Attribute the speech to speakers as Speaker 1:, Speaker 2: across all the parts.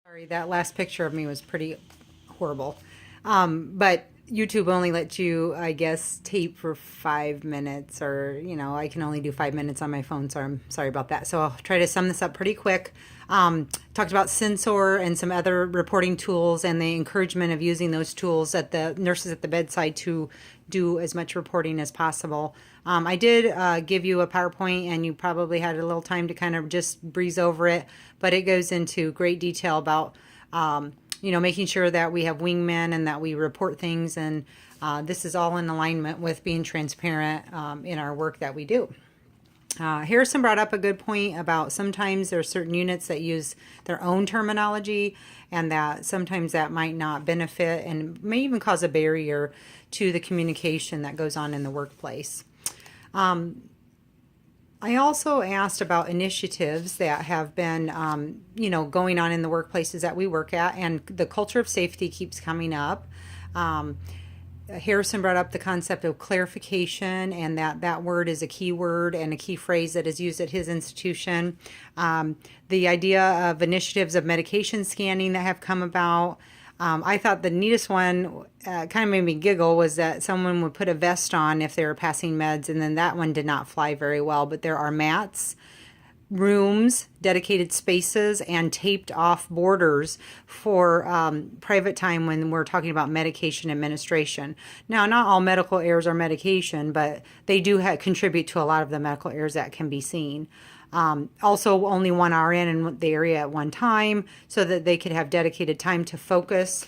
Speaker 1: Sorry, that last picture of me was pretty horrible. But YouTube only lets you, I guess, tape for 5 minutes, or, I can only do 5 minutes on my phone, so I'm sorry about that. So I'll try to sum this up pretty quick. Talked about Sensor and some other reporting tools and the encouragement of using those tools at the nurses at the bedside to do as much reporting as possible. I did give you a PowerPoint, and you probably had a little time to kind of just breeze over it, but it goes into great detail about making sure that we have wingmen and that we report things, and this is all in alignment with being transparent in our work that we do. Harrison brought up a good point about sometimes there are certain units that use their own terminology, and that sometimes that might not benefit and may even cause a barrier to the communication that goes on in the workplace. I also asked about initiatives that have been, going on in the workplaces that we work at, and the culture of safety keeps coming up. Harrison brought up the concept of clarification, and that word is a key word and a key phrase that is used at his institution. The idea of initiatives of medication scanning that have come about. I thought the neatest one kind of made me giggle was that someone would put a vest on if they were passing meds, and then that one did not fly very well. But there are mats, rooms, dedicated spaces, and taped off borders for private time when we're talking about medication administration. Now, not all medical errors are medication, but they do contribute to a lot of the medical errors that can be seen. Also, only one RN in the area at one time, so that they could have dedicated time to focus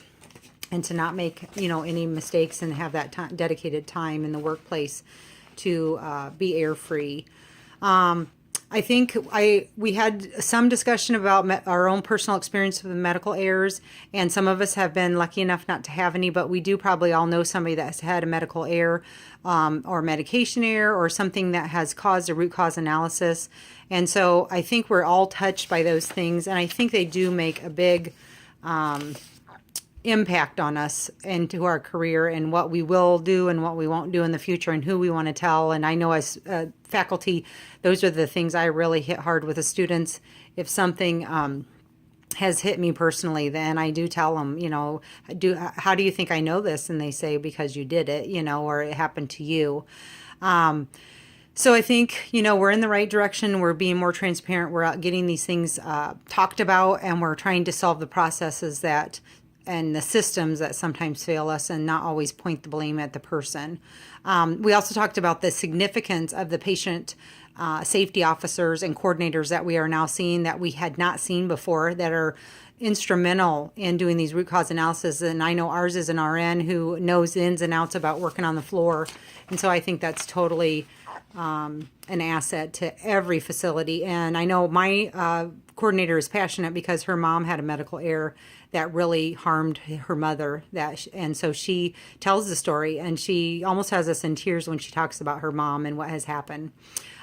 Speaker 1: and to not make any mistakes, and have that dedicated time in the workplace to be error free. I think we had some discussion about our own personal experience with medical errors, and some of us have been lucky enough not to have any, but we do probably all know somebody that's had a medical error or medication error or something that has caused a root cause analysis. And so I think we're all touched by those things, and I think they do make a big impact on us into our career, and what we will do and what we won't do in the future, and who we want to tell. And I know as faculty, those are the things I really hit hard with the students. If something has hit me personally, then I do tell them, how do you think I know this? And they say, because you did it, or it happened to you. So I think, we're in the right direction. We're being more transparent. We're out getting these things talked about, and we're trying to solve the processes and the systems that sometimes fail us, and not always point the blame at the person. We also talked about the significance of the patient safety officers and coordinators that we are now seeing, that we had not seen before, that are instrumental in doing these root cause analysis. And I know ours is an RN who knows the ins and outs about working on the floor. And so I think that's totally an asset to every facility. And I know my coordinator is passionate because her mom had a medical error that really harmed her mother. And so she tells the story, and she almost has us in tears when she talks about her mom and what has happened.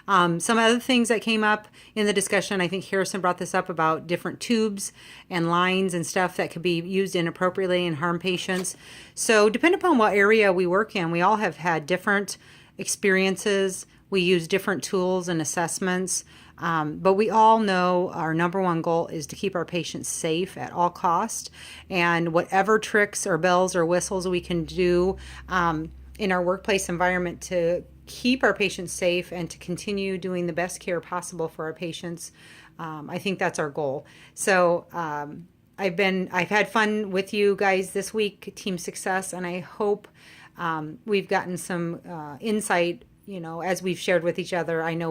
Speaker 1: Some other things that came up in the discussion, I think Harrison brought this up about different tubes and lines and stuff that could be used inappropriately and harm patients. So depending upon what area we work in, we all have had different experiences. We use different tools and assessments, but we all know our number one goal is to keep our patients safe at all costs, and whatever tricks or bells or whistles we can do in our workplace environment to keep our patients safe and to continue doing the best care possible for our patients, I think that's our goal. So I've had fun with you guys this week, Team Success, and I hope we've gotten some insight. As we've shared with each other. I know